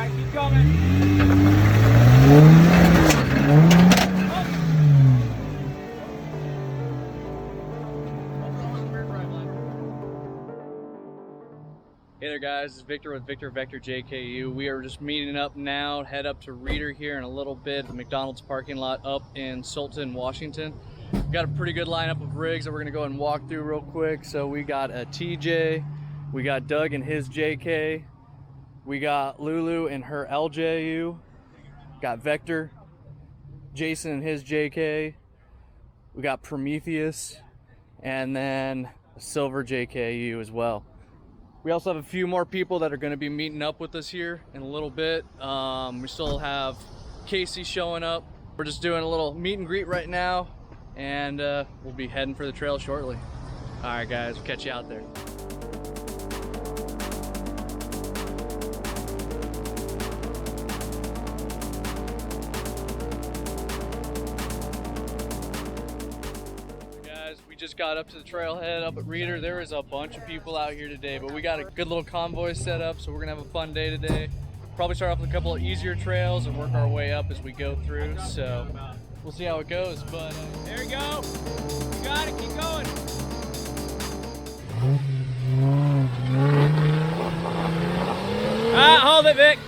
Alright, keep going. Hey there guys, it's Victor with VictorVectorJKU. We are just meeting up now, head up to Reiter here in a little bit, the McDonald's parking lot up in Sultan, Washington. We've got a pretty good lineup of rigs that we're gonna go ahead and walk through real quick. So we got a TJ, we got Doug and his JK, we got Lulu and her LJU, got Vector, Jason and his JK, we got Prometheus, and then a silver JKU as well. We also have a few more people that are going to be meeting up with us here in a little bit. We still have Casey showing up. We're just doing a little meet and greet right now, and we'll be heading for the trail shortly. All right, guys, we'll catch you out there. Just got up to the trailhead up at Reiter. There is a bunch of people out here today, but we got a good little convoy set up, so we're gonna have a fun day today. Probably start off with a couple of easier trails and work our way up as we go through, so we'll see how it goes. But there we go. You got it, keep going. Hold it, Vic.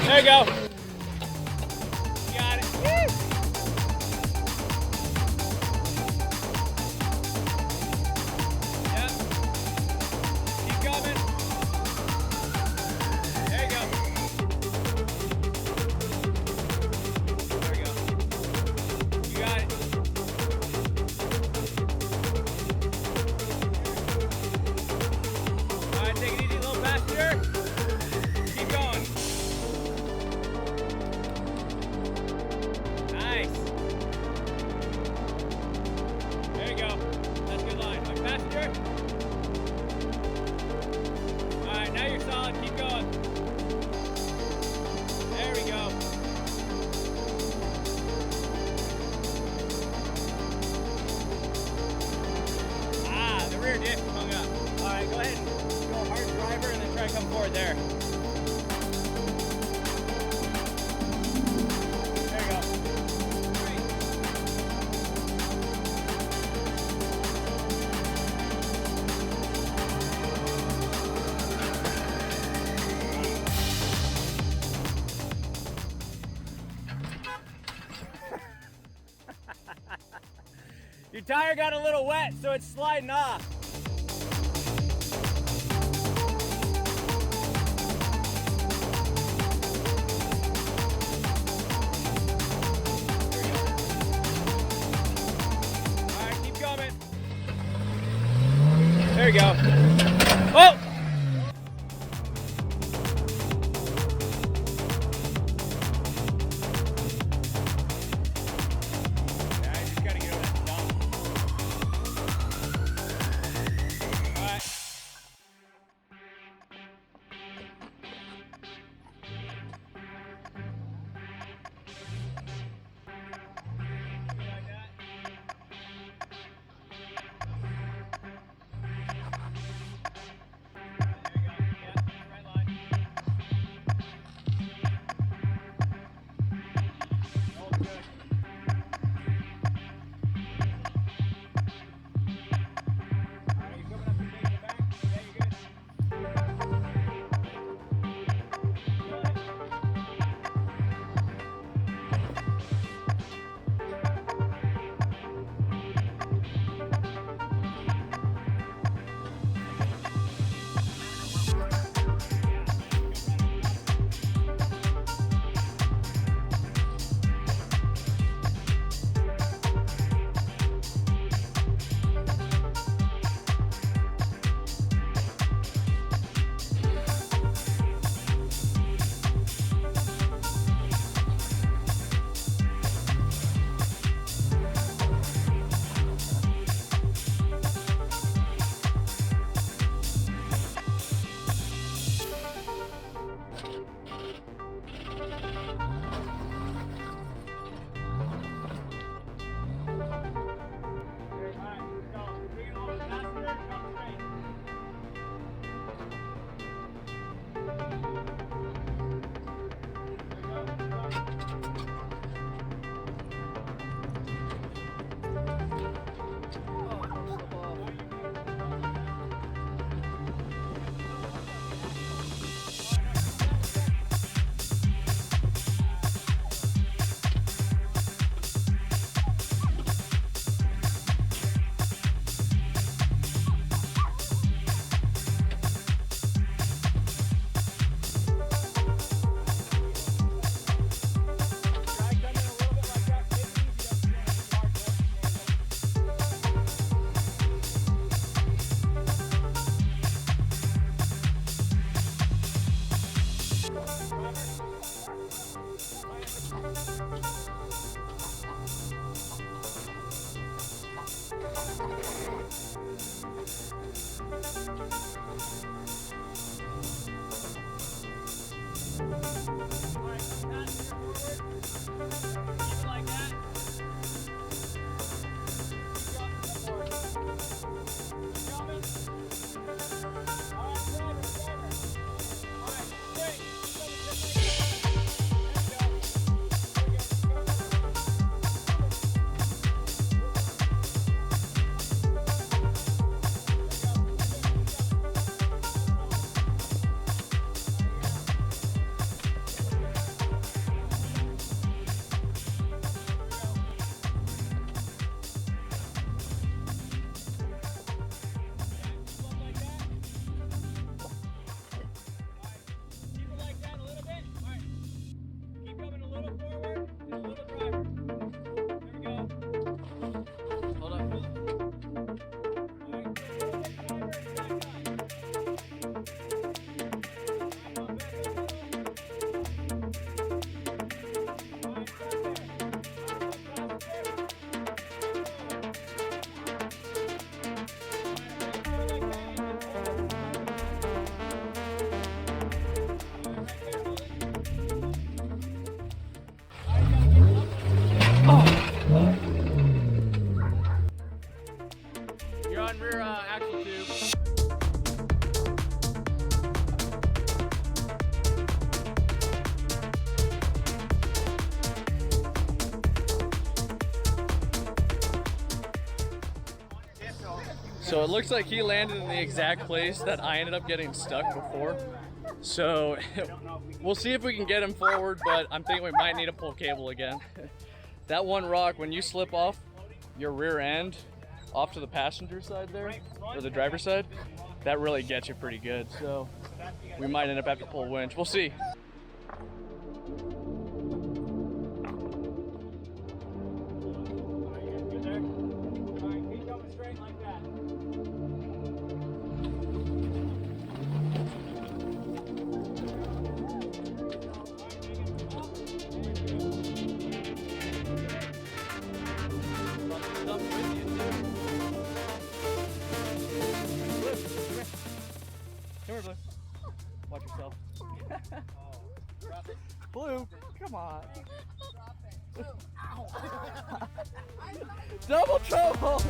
There you go. Got it. Woo! Yep. Keep coming. There you go. There we go. You got it. All right, take it easy, little passenger. Keep going. There you go. That's a good line. Like passenger. Alright, now you're solid. Keep going. There we go. The rear diff hung up. Alright, go ahead and go hard driver and then try to come forward there. Your tire got a little wet, so it's sliding off. All right, keep coming. There you go. Oh! So it looks like he landed in the exact place that I ended up getting stuck before. So we'll see if we can get him forward, but I'm thinking we might need to pull cable again. That one rock, when you slip off your rear end off to the passenger side there, or the driver's side, that really gets you pretty good. So we might end up having to pull a winch. We'll see. Watch yourself. Blue, come on. Double trouble.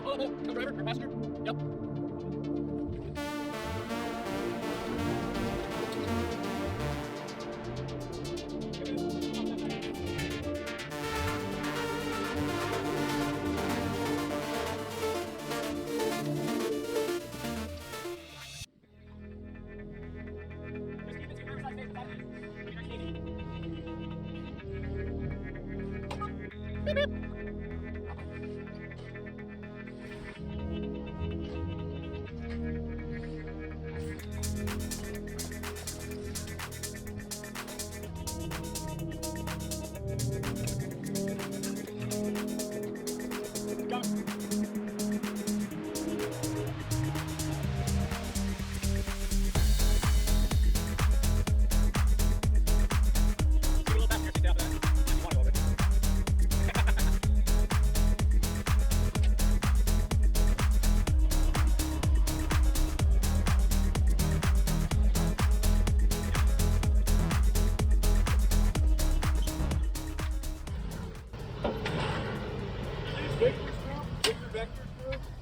Go driver, or passenger. Yep.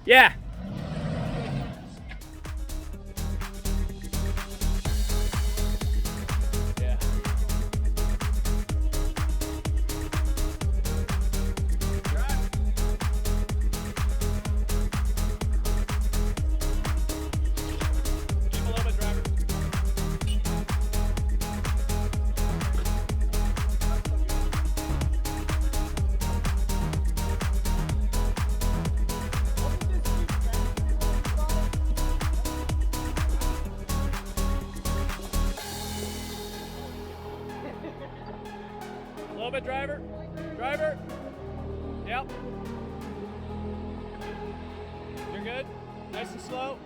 Yeah. A little bit, driver. Driver. Yep. You're good. Nice and slow.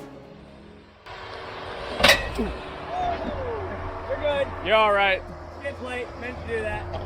You're good. You're all right. It's late. Meant to do that.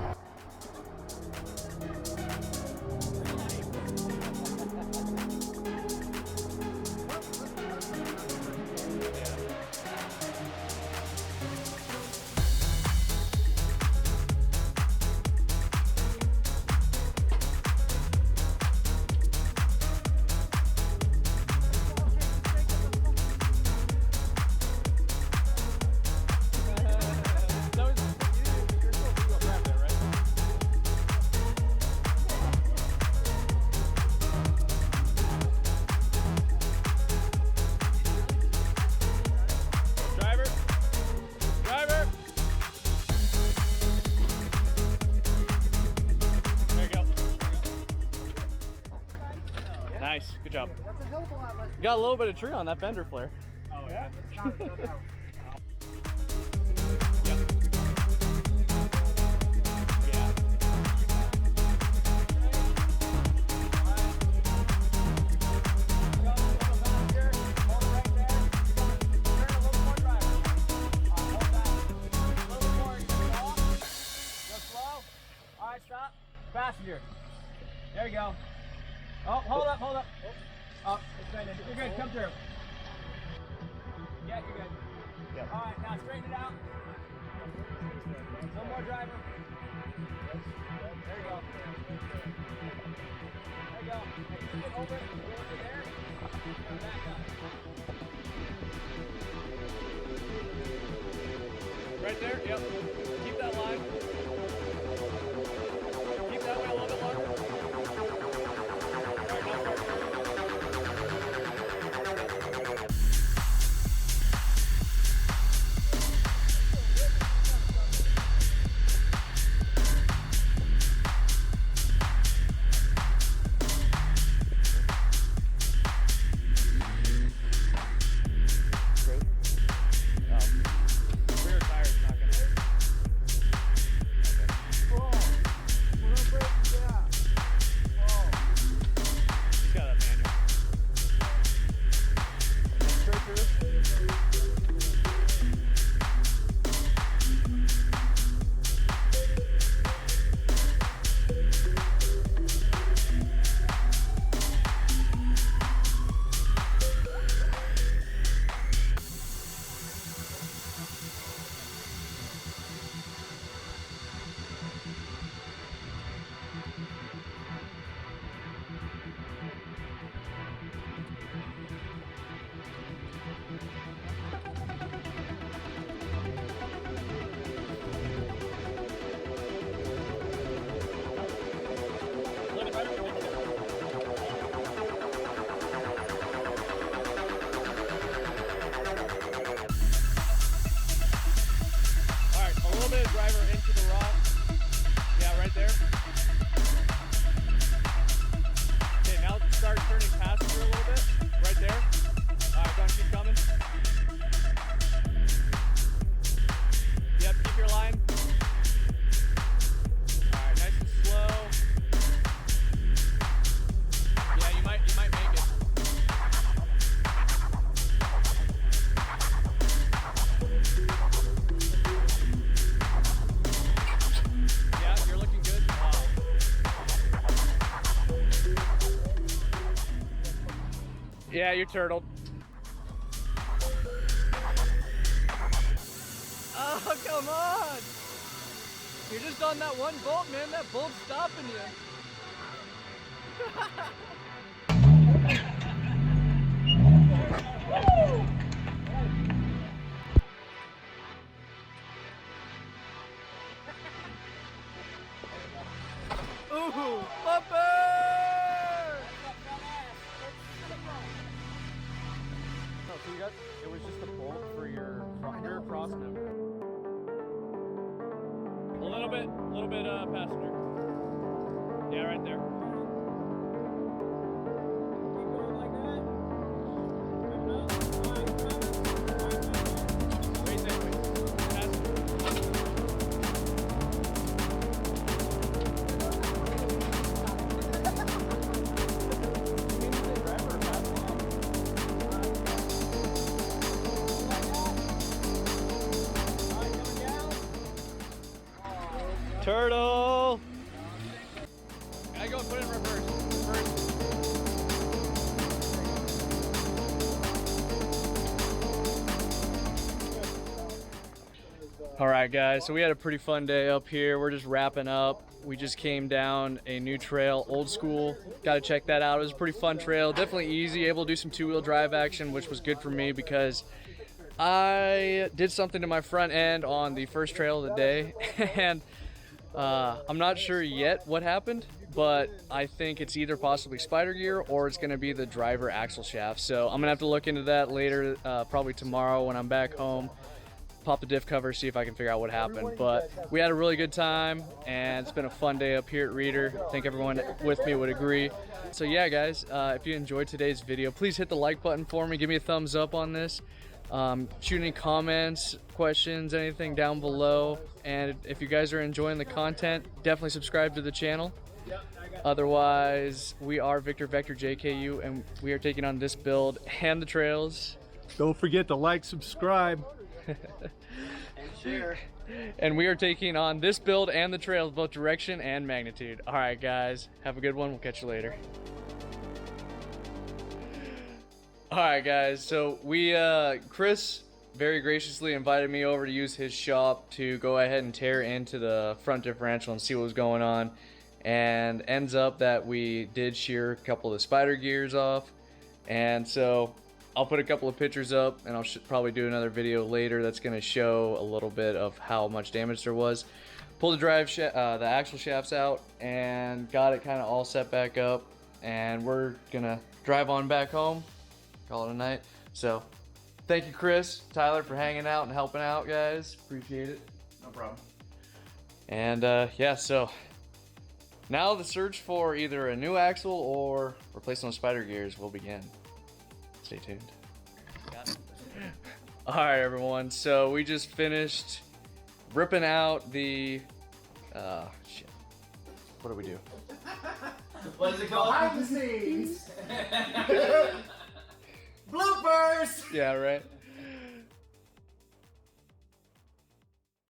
Nice, good job. You got a little bit of tree on that fender flare. Oh yeah. Passenger. There you go. Oh, hold up, hold up. Oh, extended. You're good, come through. Yeah, you're good. Yeah. All right, now straighten it out. One more driver. There you go. There you go. Hey, you get over it. Go over there. And back up. Right there, yep. Keep that line. Keep that way a little bit longer. Driver into the rock. Yeah, right there. Okay, now start turning passenger a little bit. Right there. Alright, don't keep coming. Yep, keep your line. Alright, nice and slow. Yeah, you might make it. Yeah, you turtled. Oh, come on! You're just on that one bolt, man. That bolt's stopping you. Ooh, bumper! So you got, it was just a bolt for your cross member. A little bit passenger. Yeah, right there. Keep going like that. Wait there, wait. Passenger. Turtle! I go put it in reverse. Alright guys, so we had a pretty fun day up here. We're just wrapping up. We just came down a new trail, old school. Gotta check that out. It was a pretty fun trail. Definitely easy, able to do some two-wheel drive action, which was good for me because I did something to my front end on the first trail of the day. And I'm not sure yet what happened, but I think it's either possibly spider gear or it's gonna be the driver axle shaft. So I'm gonna have to look into that later, probably tomorrow when I'm back home. Pop the diff cover, see if I can figure out what happened. But we had a really good time and it's been a fun day up here at Reiter. I think everyone with me would agree. So yeah guys, if you enjoyed today's video, please hit the like button for me, give me a thumbs up on this. Shoot any comments, questions, anything down below. And if you guys are enjoying the content, definitely subscribe to the channel. Otherwise, we are VictorVectorJKU and we are taking on this build and the trails. Don't forget to like, subscribe. Sheared. And we are taking on this build and the trails, both direction and magnitude. All right, guys, have a good one. We'll catch you later. All right, guys, so Chris very graciously invited me over to use his shop to go ahead and tear into the front differential and see what was going on. And ends up that we did shear a couple of the spider gears off. And so I'll put a couple of pictures up, and I'll probably do another video later that's going to show a little bit of how much damage there was. Pulled the the axle shafts out and got it kind of all set back up, and we're going to drive on back home, call it a night. So thank you, Chris, Tyler, for hanging out and helping out, guys. Appreciate it. No problem. And yeah, so now the search for either a new axle or replacing those spider gears will begin. Stay tuned. All right, everyone. So we just finished ripping out the shit. What do we do? What is it called? Behind the scenes. Bloopers. Yeah, right.